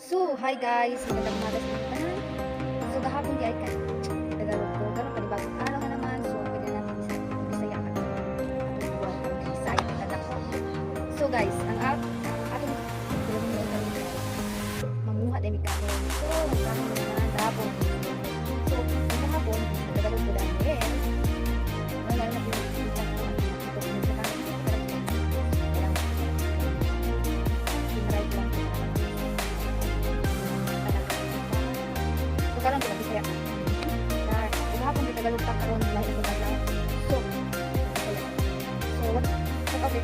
So, hi guys! Magandang umaga sa mga tanan. So, gahapon di ay ka. Tagalog ko. Ganun panibagong araw na naman. So, pwede natin Bisaya ka. Atong buwan kami ng Bisaya at tadak. So, guys, ang atong gawin mo kami manguha din karon. So, magkakaroon na naman gahapon. So, ang gahapon, Tagalog ko dahil. Wala na pinag-iipan ko. Ito ko sa kami. Karon ko Bisaya. Na gahapon kita galog ta karon lahi ko dala. So, what about it?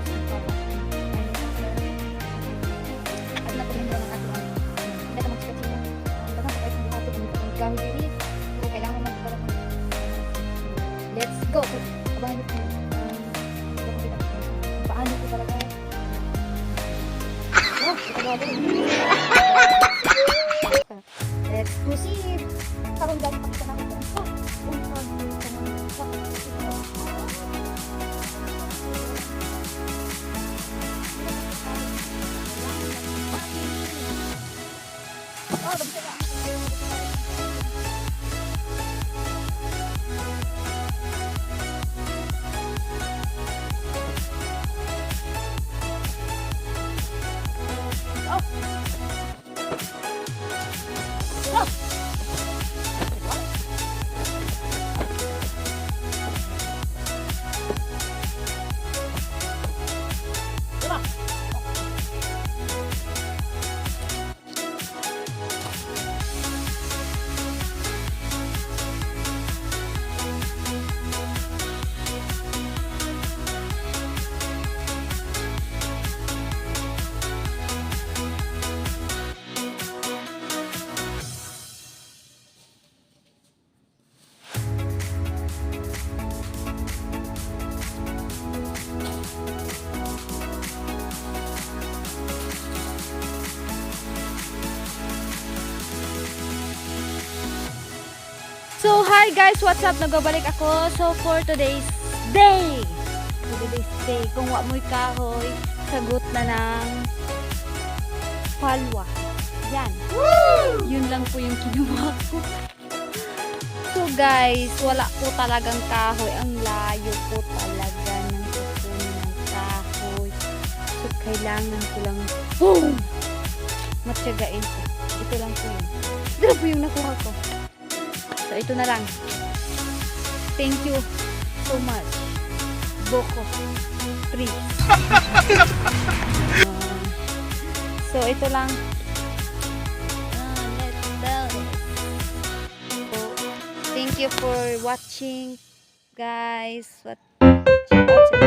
At na kumin ng ato. Hindi ka magsikat sila. Ito na kahit hindi ato kung gamit diri. So, kailangan mo para let's go. Abangan niyo paano ko talaga. Oh, let's proceed. Karon galing pa sa namin. So, hi guys! What's up? Nagbabalik ako. So, for today's day, kung wa mo'y kahoy, sagot na ng palwa. Yan. Woo! Yun lang po yung kinuha ko. So, guys, wala po talagang kahoy. Ang layo po talaga ng kukunin ng kahoy. So, kailangan ko lang boom! Matsyagain ko. Ito lang po yun. Ito lang po yung nakuha ko. So, ito na lang. Thank you so much. Boko. Free. So, ito lang. Let's go. So, thank you for watching, guys. Check out sa